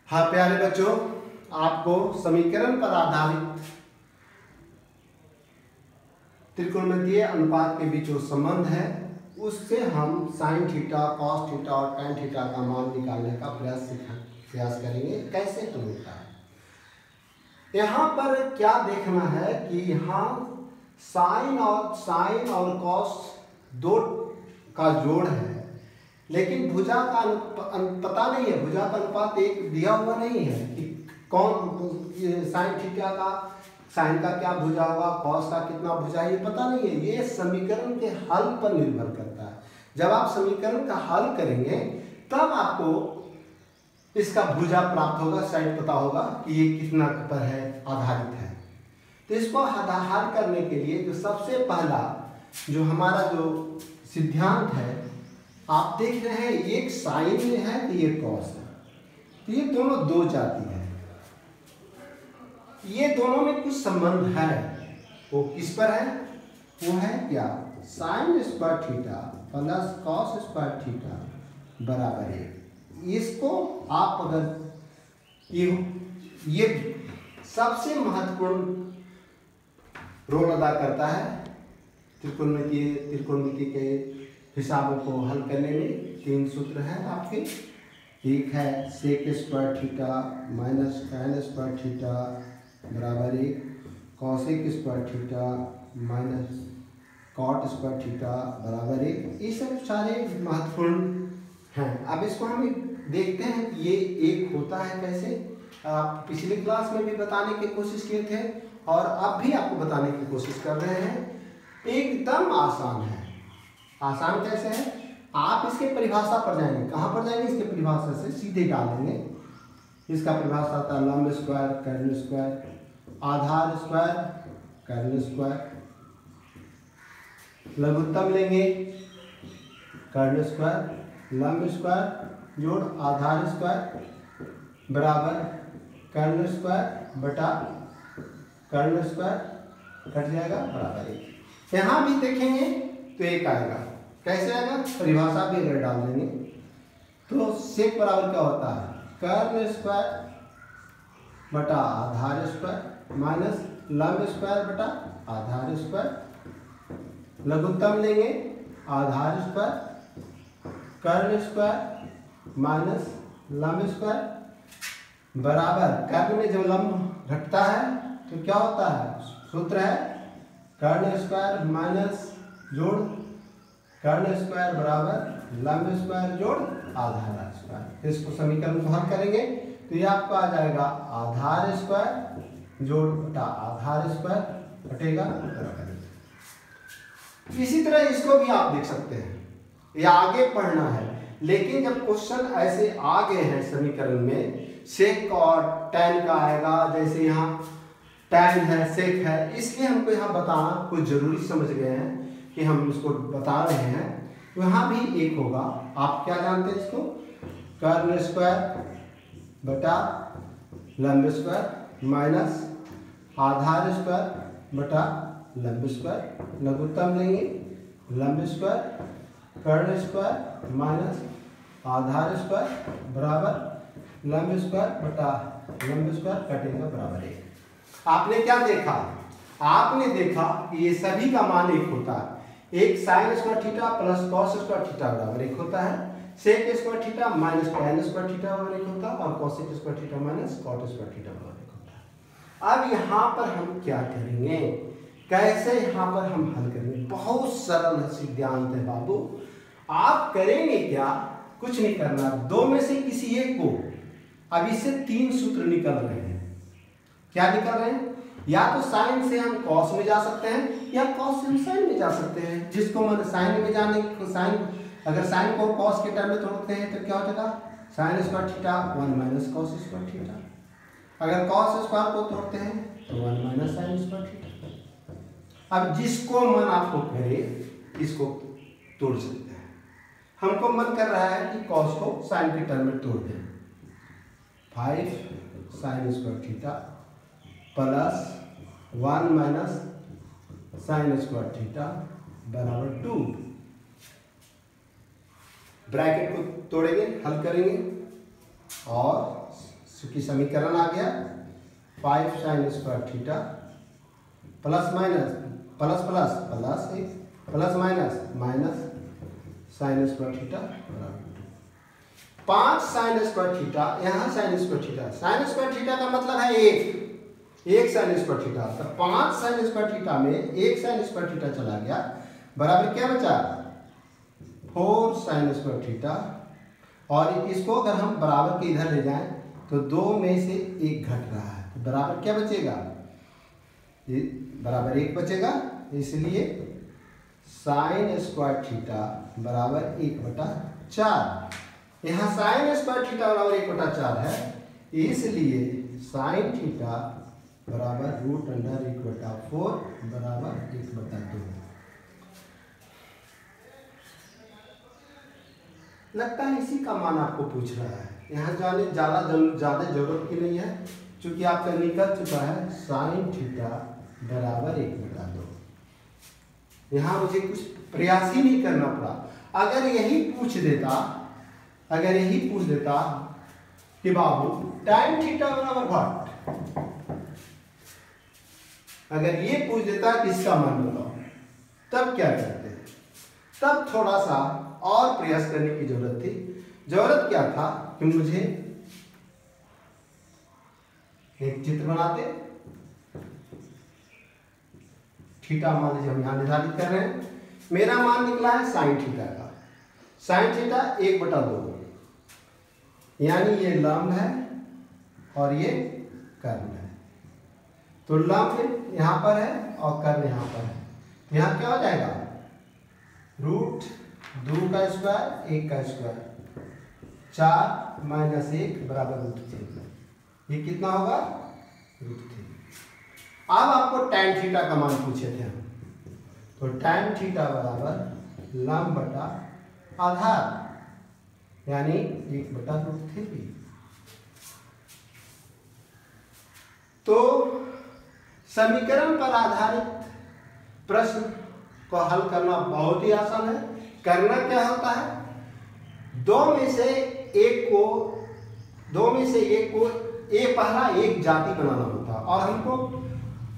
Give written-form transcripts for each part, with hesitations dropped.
हाँ प्यारे बच्चों, आपको समीकरण पर आधारित त्रिकोणमितीय अनुपात के बीच जो संबंध है उससे हम साइन थीटा, कॉस थीटा और टैन थीटा का मान निकालने का प्रयास करेंगे। कैसे तो होता है, यहाँ पर क्या देखना है कि यहाँ साइन और कॉस दो का जोड़ है, लेकिन भुजा का पता नहीं है, भुजा का अनुपात एक दिया हुआ नहीं है कि कौन साइन थीटा का साइन का क्या भुजा होगा, कॉस का कितना भुजा, ये पता नहीं है। ये समीकरण के हल पर निर्भर करता है। जब आप समीकरण का हल करेंगे तब आपको इसका भुजा प्राप्त होगा, साइन पता होगा कि ये कितना पर है, आधारित है। तो इसको हल करने के लिए जो सबसे पहला जो हमारा जो सिद्धांत है, आप देख रहे हैं एक साइन है तो ये कॉस है, तो ये दोनों दो जाति है, ये दोनों में कुछ संबंध है। वो किस पर है? वो है क्या, sign square theta plus cos square theta बराबर है। इसको आप अगर ये सबसे महत्वपूर्ण रोल अदा करता है त्रिकोणमिति के हिसाबों को हल करने में। तीन सूत्र हैं आपके, एक है sec square theta minus tan square theta बराबर एक, cosec square theta minus cot square theta बराबर एक। ये सब सारे महत्वपूर्ण हैं। अब इसको हम देखते हैं कि ये एक होता है कैसे। आप पिछले क्लास में भी बताने की कोशिश किए थे और अब भी आपको बताने की कोशिश कर रहे हैं। एकदम आसान है। आसान कैसे है, आप इसके परिभाषा पर जाएंगे। कहाँ पर जाएंगे? इसके परिभाषा से सीधे डालेंगे। इसका परिभाषा आता है लंब स्क्वायर कर्ण स्क्वायर, आधार स्क्वायर कर्ण स्क्वायर, लघुत्तम लेंगे कर्ण स्क्वायर, लंब स्क्वायर जोड़ आधार स्क्वायर बराबर कर्ण स्क्वायर बटा कर्ण स्क्वायर कट जाएगा बराबर एक। यहाँ भी देखेंगे तो एक आएगा। कैसे आएगा? परिभाषा भी अगर डाल देंगे तो सेक बराबर क्या होता है, कर्ण स्क्वायर बटा आधार स्क्वायर माइनस लंब स्क्वायर बटा आधार स्क्वायर, लघुत्तम लेंगे आधार स्क्वायर कर्ण स्क्वायर माइनस लंब स्क्वायर बराबर कर्ण में जब लंब घटता है तो क्या होता है, सूत्र है कर्ण स्क्वायर माइनस जोड़ कर्ण स्क्वायर बराबर लंब स्क्वायर जोड़ आधार स्क्वायर। इसको समीकरण को हल करेंगे तो ये आपको आ जाएगा आधार स्क्वायर जोड़ बटा आधार स्क्वायर बटेगा बराबर। इसी तरह इसको भी आप देख सकते हैं, ये आगे पढ़ना है, लेकिन जब क्वेश्चन ऐसे आ गए हैं समीकरण में, सेक और टैन का आएगा, जैसे यहाँ टैन है सेक है, इसलिए हमको यहाँ बताना कुछ जरूरी समझ गए हैं कि हम इसको बता रहे हैं। वहाँ भी एक होगा। आप क्या जानते हैं इसको, कर्ण स्क्वायर बटा लंब स्क्वायर माइनस आधार स्क्वायर बटा लंब स्क्वायर, लघुत्तम लेंगे लंब स्क्वायर कर्ण स्क्वायर माइनस आधार स्क्वायर बराबर लंब स्क्वायर बटा लंब स्क्वायर कटेगा बराबर एक। आपने क्या देखा? आपने देखा कि ये सभी का मान एक होता है। एक sine square theta plus cos square theta बराबर एक होता है, sec square theta minus tan square theta बराबर एक होता है, और cosec square theta minus cot square theta बराबर एक होता है। अब यहाँ पर हम क्या करेंगे, कैसे यहाँ पर हम हल करेंगे? बहुत सरल सिद्धांत है बाबू। आप करेंगे क्या, कुछ नहीं करना, दो में से किसी एक को, अब इससे तीन सूत्र निकल रहे हैं। क्या निकल रहे हैं? या तो साइन से हम कॉस में जा सकते हैं या कॉस से हम साइन में जा सकते हैं। जिसको मन साइन में जाने, साइन अगर साइन को कॉस के टर्म में तोड़ते हैं तो क्या हो जाएगा, sign square theta 1 minus cos square theta. अगर कॉस स्क्वायर को तोड़ते हैं तो 1 माइनस साइन स्क्वायर थीटा। अब जिसको मन आपको करे इसको तोड़ सकते हैं। हमको मन कर रहा है कि कॉस को साइन के टर्म में तोड़ दें। 5 sign square theta plus 1 minus sign square theta बराबर 2। ब्रैकेट को तोड़ेंगे, हल करेंगे और चूंकि समीकरण आ गया 5 sign square theta plus minus plus plus plus plus minus minus sign square theta बराबर 5 साइन स्क्वायर थीटा। यहाँ साइन स्क्वायर थीटा का मतलब है एक साइन स्क्वायर थीटा। तो 5 साइन स्क्वायर थीटा में एक साइन स्क्वायर थीटा चला गया बराबर क्या बचा 4 साइन स्क्वायर थीटा। और इसको अगर हम बराबर के इधर ले जाएं तो 2 में से 1 घट रहा है तो बराबर क्या बचेगा बराबर 1 बचेगा। इसलिए साइन स्क्वायर थीटा बराबर 1/4। यहाँ साइन स्क्वायर थीटा बराबर 1/4 है, इसलिए साइन थीटा बराबर √1/4 बराबर 1/2। लगता है इसी का मान आपको पूछ रहा है। यहाँ जाने ज़्यादा जरूरत की नहीं है, क्योंकि आपका निकल चुका है साइन थीटा बराबर 1/2। यहाँ मुझे कुछ प्रयास ही नहीं करना पड़ा। अगर यही पूछ देता कि बाबू टाइम थीटा बराबर व्हाट, अगर ये पूछ देता कि इसका मान बताओ, तब क्या करते हैं? तब थोड़ा सा और प्रयास करने की जरूरत थी। जरूरत क्या था कि मुझे एक चित्र बनाते, थीटा मान लीजिए हम यहां निर्धारित कर रहे हैं। मेरा मान निकला है साइन थीटा का। साइन थीटा 1/2, यानी ये लंब है और ये कर्ण है। तो लंब यहां पर है और कर्ण यहां पर है, तो यहां क्या हो जाएगा √2 का स्क्वायर 1 का स्क्वायर 4 - 1 बराबर √3। ये कितना होगा √3। अब आपको tan थीटा का मान पूछे थे हम, तो tan थीटा बराबर लंब बटा आधार, यानी 1/√3। तो समीकरण पर आधारित प्रश्न को हल करना बहुत ही आसान है। करना क्या होता है, दो में से एक को पहला एक जाति बनाना होता है और हमको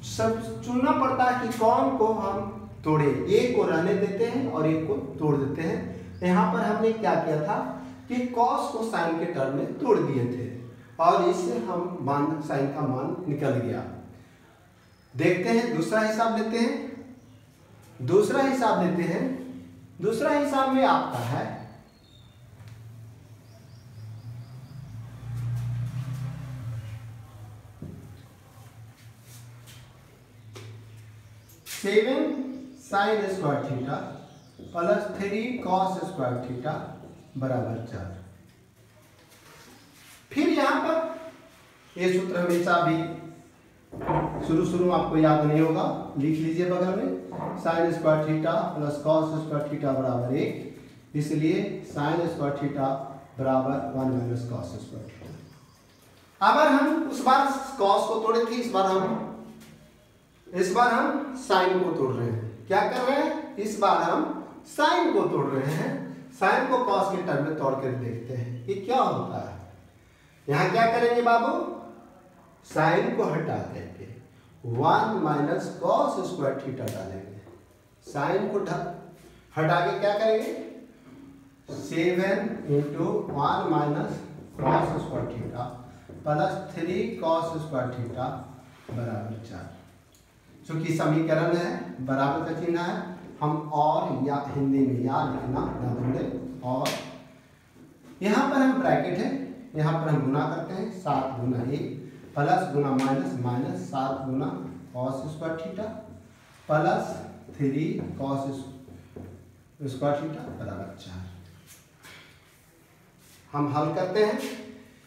सब चुनना पड़ता है कि कौन को हम तोड़े। एक को रहने देते हैं और एक को तोड़ देते हैं। यहाँ पर हमने क्या किया था कि कॉस को साइन के टर्म में तोड़ दिए थे और इससे हम मान साइन का मान निकल गया। देखते हैं दूसरा हिसाब लेते हैं। दूसरा हिसाब में आपका है seven sign square theta plus 3 cos square theta बराबर 4। फिर यहां पर ये सूत्र हमेशा भी शुरू में आपको याद नहीं होगा, लिख लीजिए बगल में। Sign square theta plus cos square theta बराबर 1, इसलिए साइन स्क्वायर थीटा बराबर 1 - कॉस स्क्वायर थीटा। अगर हम उस बार कॉस को तोड़े थे, इस बार हम साइन को तोड़ रहे हैं। क्या कर रहे हैं, इस बार हम साइन को तोड़ रहे हैं। साइन को कॉस के टर्म में तोड़ कर देखते हैं कि क्या होता है। यहां क्या करेंगे बाबू, साइन को हटा करके 1 - कॉस स्क्वायर थीटा डालेंगे। साइन को हटा के क्या करेंगे 7 × 1 - cos square theta plus 3 cos square theta बराबर 4। चूंकि समीकरण है, बराबर का चिन्ह है, हम और या हिंदी में या लिखना ना भूलें। और यहाँ पर हम ब्रैकेट है, यहाँ पर हम गुना करते हैं 7 × 1 प्लस गुना माइनस 7 गुना cos square theta plus 3 cos square theta बराबर 4। हम हल करते हैं।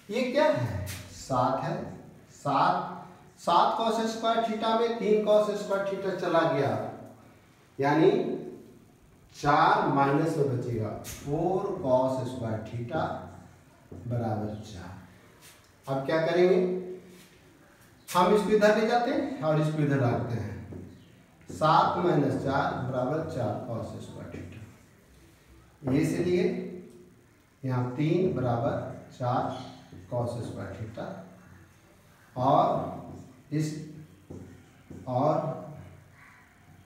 ये क्या है 7 है। 7 कॉस स्क्वायर थीटा में 3 कॉस स्क्वायर थीटा चला गया, यानी 4 माइनस में बचेगा 4 कॉस स्क्वायर थीटा बराबर 4। अब क्या करेंगे, हम इसको इधर ले जाते हैं और इसको इधर डालते हैं। 7 - 4 बराबर 4 कॉस स्क्वायर थीटा। ये से लिए यहाँ 3 बराबर 4 कॉस स्क्वायर थीटा,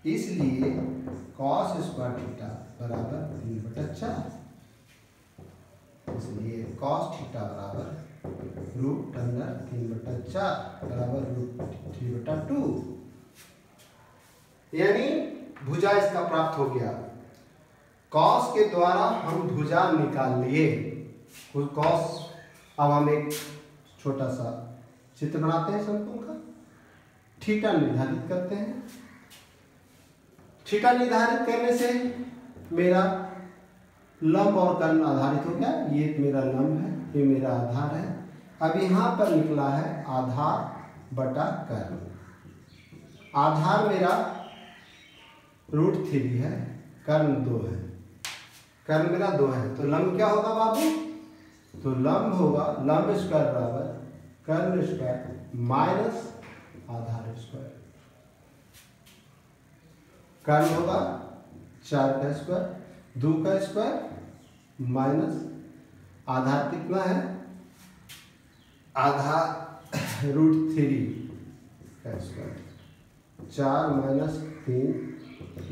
इसलिए कॉस स्क्वायर थीटा बराबर 3/4, इसलिए कॉस थीटा बराबर रूट अंडर 3/4 बराबर रूट 3/2, यानी भुजा इसका प्राप्त हो गया। कॉस के द्वारा हम भुजा निकाल लिए। कॉस, अब हम एक छोटा सा चित्र बनाते हैं शंकु का। थीटा निर्धारित करते हैं। थीटा निर्धारित करने से मेरा लंब और कर्ण आधारित हो गया। ये मेरा लंब है, ये मेरा आधार है। अब यहाँ पर निकला है आधार बटा कर्ण। आधार मेरा √3 है, कर्ण 2 है, कर्ण मेरा 2 है, तो लंब क्या होगा बाबू? तो लंब होगा लंब स्क्वायर बराबर कर्ण स्क्वायर माइनस आधार स्क्वायर। कर्ण होगा 4 का स्क्वायर, 2 का स्क्वायर माइनस आधार कितना है? आधार √3 का स्क्वायर। 4 माइनस 3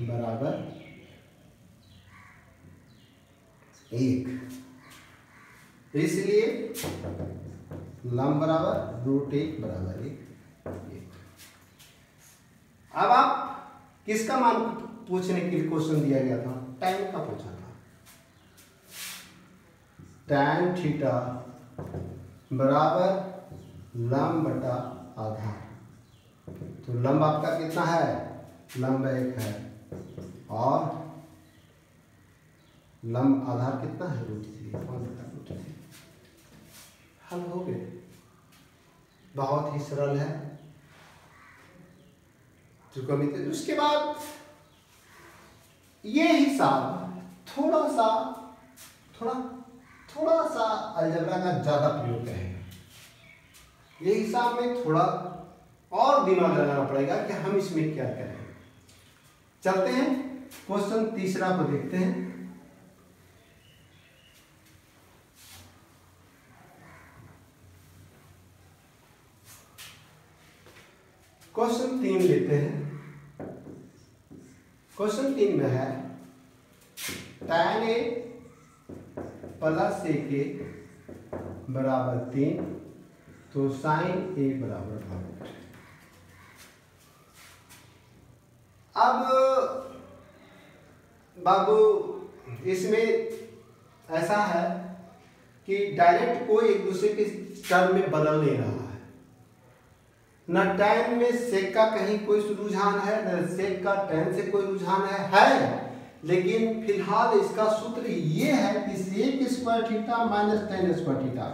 बराबर 1, इसलिए लंब बराबर √1 बराबर 1। अब आप किसका मान पूछने के लिए क्वेश्चन दिया गया था? tan का पूछा था। tan थीटा बराबर लंब बटा आधार। तो लंब आपका कितना है? लंब 1 है और लंब आधार कितना है? √3। हल हो गए। बहुत ही सरल है। उसके बाद ये हिसाब थोड़ा सा अलजेब्रा का ज्यादा प्रयोग करेंगे। ये हिसाब में थोड़ा और दिमाग लगाना पड़ेगा कि हम इसमें क्या करें। चलते हैं क्वेश्चन तीसरा को देखते हैं। क्वेश्चन 3 लेते हैं। क्वेश्चन 3 में है tan a plus sec a बराबर 3, तो sin a बराबर 8। अब बाबू इसमें ऐसा है कि डायरेक्ट कोई एक दूसरे के टर्म में बदल नहीं रहा है। न tan में sec का कहीं कोई रुझान है, न sec का tan से कोई रुझान है, लेकिन फिलहाल इसका सूत्र ये है कि sec square theta minus tan square theta.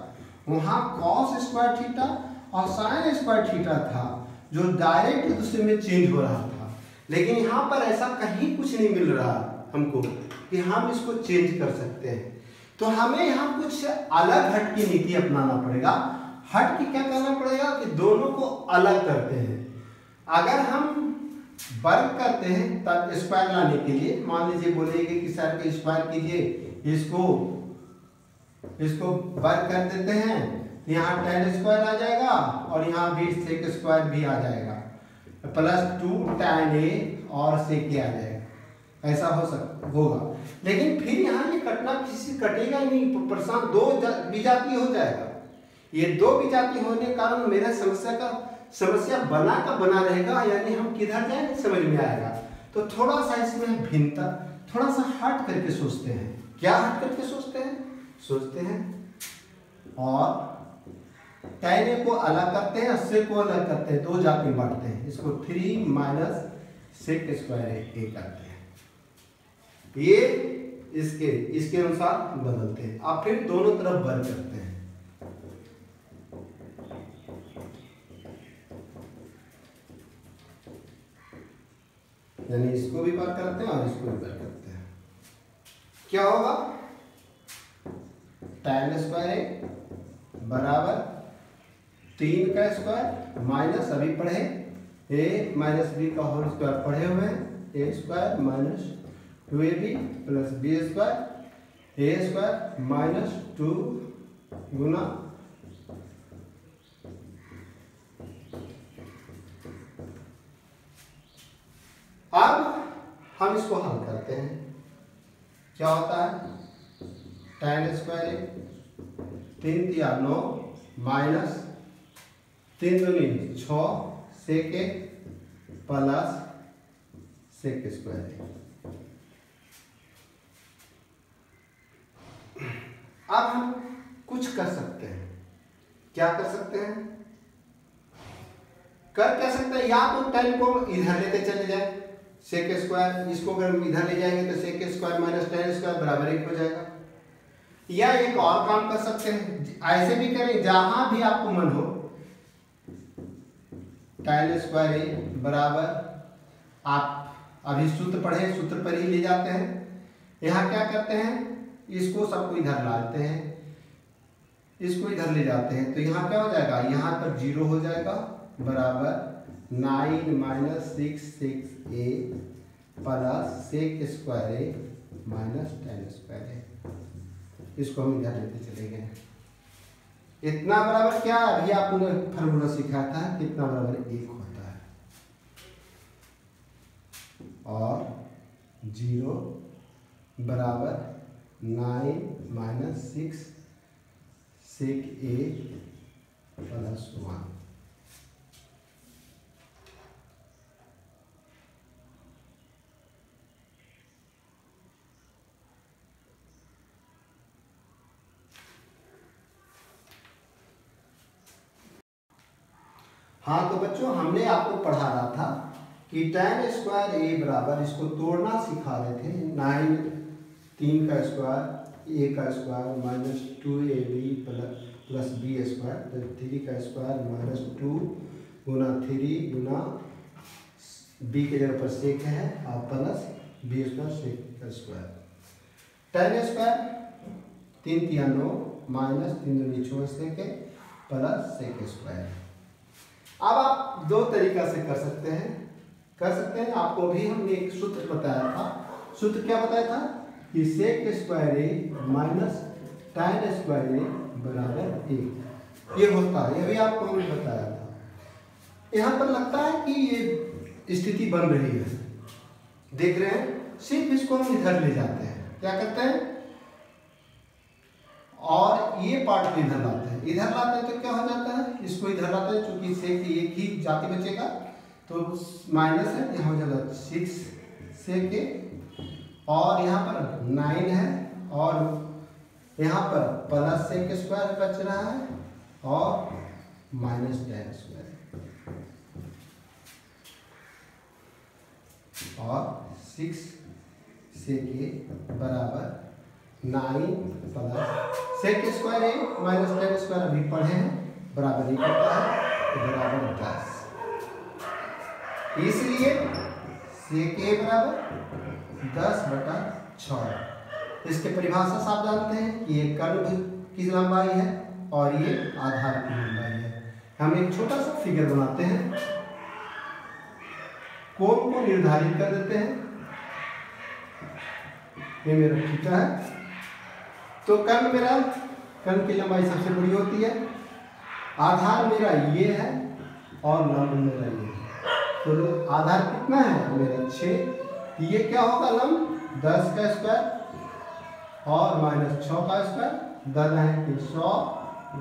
वहां cos स्क्वायर थीटा और sin स्क्वायर थीटा था जो डायरेक्ट एक दूसरे में चेंज हो रहा था, लेकिन यहाँ पर ऐसा कहीं कुछ नहीं मिल रहा हमको कि हम इसको चेंज कर सकते हैं। तो हमें यहाँ कुछ अलग हट की नीति अपनाना पड़ेगा। हट की क्या करना पड़ेगा कि दोनों को अलग करते हैं। अगर हम वर्ग करते हैं तब स्क्वायर लाने के लिए मान लीजिए बोलेंगे कि सर के स्क्वायर कीजिए, इसको वर्ग कर देते हैं, यहाँ tan स्क्वायर आ जाएगा और यहाँ भी sec स्क्वायर भी आ जाएगा, प्लस 2 tan a और sec a आ जाएगा। ऐसा होगा, लेकिन फिर यहाँ ये कटना किसी कटेगा नहीं, परेशान 2 विजातीय हो जाएगा। ये 2 विजातीय होने के कारण मेरा समस्या बना का बना रहेगा, यानी हम किधर जाएंगे समझ में आएगा। तो थोड़ा सा इसमें भिन्नता, थोड़ा सा हट करके सोचते हैं। क्या हट करके सोचते हैं और tan a को अलग करते हैं, sec को अलग करते हैं, 2 जाति बांटते हैं, इसको 3 माइनस sec स्क्वायर a करते हैं। ये इसके अनुसार बदलते हैं। अब फिर दोनों तरफ वर्ग करते हैं। यानी इसको भी वर्ग करते हैं और इसको भी वर्ग करते हैं। क्या होगा? tan स्क्वायर a बराबर 3 का स्क्वायर माइनस, अभी पढ़े a माइनस b का होल स्क्वायर पढ़े हुए हैं, a square minus 2ab plus b square, a square minus 2 गुना अब हम इसको हल करते हैं। क्या होता है, tan स्क्वायर 3 तिया 9 माइनस 3 दूनी 6 सेक प्लस सेक स्क्वायर। अब हम कुछ कर सकते हैं। क्या कर सकते हैं, कर क्या सकते हैं, या तो tan को इधर लेते चले जाए सेक स्क्वायर, इसको अगर हम इधर ले जाएंगे तो sec square minus tan square बराबर 1 हो जाएगा। या एक और काम कर सकते हैं, ऐसे भी करें जहां भी आपको मन हो, tan स्क्वायर बराबर, आप अभी सूत्र पढ़े, सूत्र पर ही ले जाते हैं। यहाँ क्या करते हैं, इसको सबको इधर लाते हैं, इसको इधर ले जाते हैं, तो यहाँ क्या हो जाएगा, यहाँ पर 0 हो जाएगा बराबर 9 minus 6 6a plus sec square A minus tan square A. इसको हम इधर लेते चले गए। इतना बराबर क्या, अभी आपने फार्मूला सिखाया था, कितना बराबर 1 होता है, और 0 बराबर 9 माइनस 6 सेक ए प्लस 1। हाँ तो बच्चों, हमने आपको पढ़ा रहा था कि tan स्क्वायर ए बराबर, इसको तोड़ना सिखा रहे थे, 9 3 का स्क्वायर ए का square minus 2ab plus b square, तो 3 का स्क्वायर माइनस 2 गुना 3 गुना बी के जगह पर सेक है और प्लस बी स्क्वायर सेक का स्क्वायर। tan स्क्वायर 3 तिया 9 माइनस 3 दूनी 6 सेक प्लस सेक स्क्वायर। अब आप दो तरीका से कर सकते हैं। आपको भी हमने एक सूत्र बताया था। सूत्र क्या बताया था कि सेक square A minus tan square ए बराबर 1, ये होता है, ये भी आपको हमने बताया था। यहाँ पर लगता है कि ये स्थिति बन रही है, देख रहे हैं, सिर्फ इसको हम इधर ले जाते हैं, क्या करते हैं, और ये पार्ट को इधर लाते हैं, तो क्या हो जाता है, इसको इधर लाते हैं, चूंकि सेक एक ही जाति बचेगा तो माइनस है, यहाँ हो जाएगा 6 सेक, और यहाँ पर 9 है, और यहाँ पर प्लस सेक स्क्वायर बच रहा है, और माइनस tan स्क्वायर, और 6 सेक बराबर 9 plus sec square A minus tan square अभी पढ़े हैं, बराबर 1 होता है, तो बराबर 10। इसलिए सेक ए बराबर 10/6। इसके परिभाषा से आप जानते हैं कि ये कर्व की लंबाई है और ये आधार की लंबाई है। हम एक छोटा सा फिगर बनाते हैं, कोण को निर्धारित कर देते हैं, ये मेरा थीटा है, तो कर्व की लंबाई सबसे बड़ी होती है, आधार मेरा ये है और लंब मेरा ये है, तो आधार कितना है मेरा 6, ये क्या होगा लंब 10 का स्क्वायर और माइनस 6 का स्क्वायर, 10 है कि 100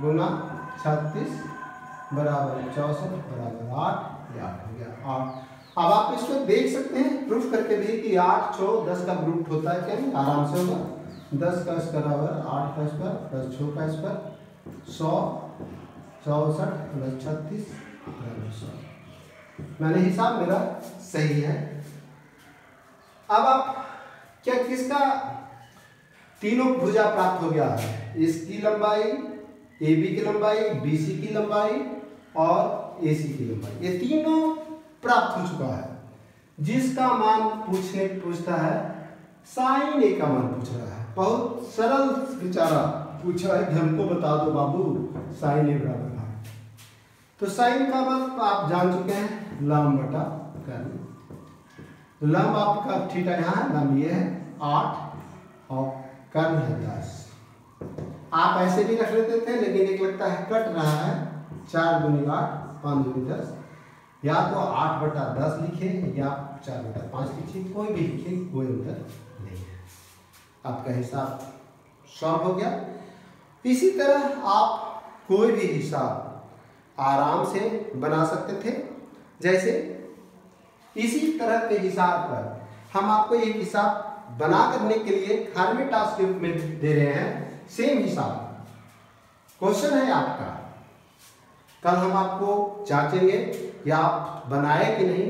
गुना 36 बराबर 64 बराबर 8, ये 8 हो गया 8। अब आप इसको देख सकते हैं प्रूफ करके भी कि 8 6 10 का रूट होता है, क्या आराम से होगा, 10 का स्क्वायर बराबर 8 का स्क्वायर प्लस 6 का स्क्वायर 100 64 प्लस 36 बराबर 100। मैंने हिसाब मेरा सही है। अब आप क्या किसका तीनों भुजा प्राप्त हो गया है, इसकी लंबाई, ए बी की लंबाई, बी सी की लंबाई और ए सी की लंबाई, ये तीनों प्राप्त हो चुका है। जिसका मान पूछता है साइन ए का मान पूछ रहा है, बहुत सरल बेचारा पूछा है कि हमको बता दो बाबू साइन ए बराबर है, तो साइन का मान आप जान चुके हैं, लंब बटा कर्ण। लंब आपका थीटा यहाँ है, लंब ये है 8 और कर्ण है 10। आप ऐसे भी रख लेते थे, लेकिन एक लगता है कट रहा है, 4 दूनी 8 5 दूनी 10, या तो 8/10 लिखे या 4/5 लिखिए, कोई भी लिखे, कोई अंतर नहीं है। आपका हिसाब सॉल्व हो गया। इसी तरह आप कोई भी हिसाब आराम से बना सकते थे। जैसे इसी तरह के हिसाब पर हम आपको एक हिसाब बना करने के लिए खाली टास्क के रूप में दे रहे हैं। सेम हिसाब क्वेश्चन है आपका, कल हम आपको जांचेंगे कि आप बनाए कि नहीं,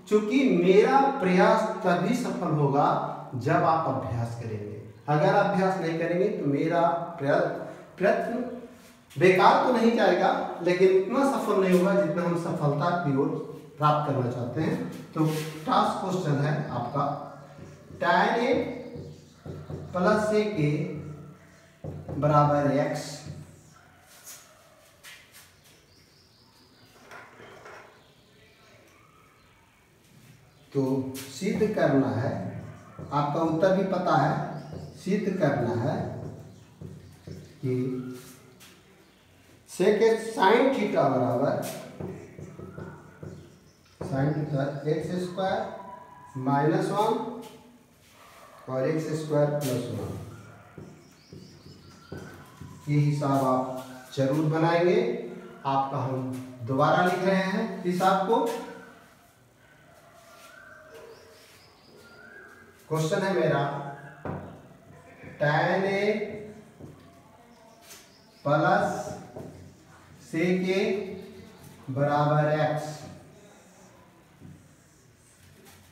क्योंकि मेरा प्रयास तभी सफल होगा जब आप अभ्यास करेंगे। अगर अभ्यास नहीं करेंगे तो मेरा प्रयत्न बेकार तो नहीं जाएगा, लेकिन उतना सफल नहीं होगा जितना हम सफलता की ओर प्राप्त करना चाहते हैं। तो टास्क क्वेश्चन है आपका tan A + sec A = x। तो सिद्ध करना है, आपका उत्तर भी पता है, सिद्ध करना है कि sec sin थीटा बराबर sin थीटा x² - 1 और x² + 1। ये हिसाब आप जरूर बनाएंगे। आपका हम दोबारा लिख रहे हैं हिसाब को। क्वेश्चन है मेरा tan A + sec A = x।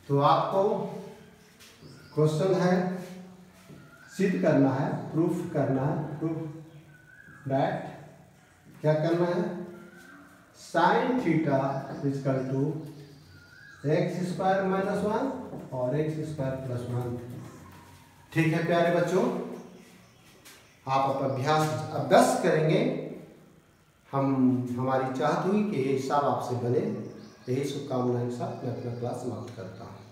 तो आपको क्वेश्चन है सिद्ध करना है, प्रूफ करना है, प्रूफ दैट क्या करना है, sin थीटा = x² - 1 और x² + 1। ठीक है प्यारे बच्चों, आप अभ्यास करेंगे। हमारी चाहत हुई कि ये हिसाब आपसे बने। यही शुभकामनाएं के साथ मैं अपना क्लास समाप्त करता हूँ।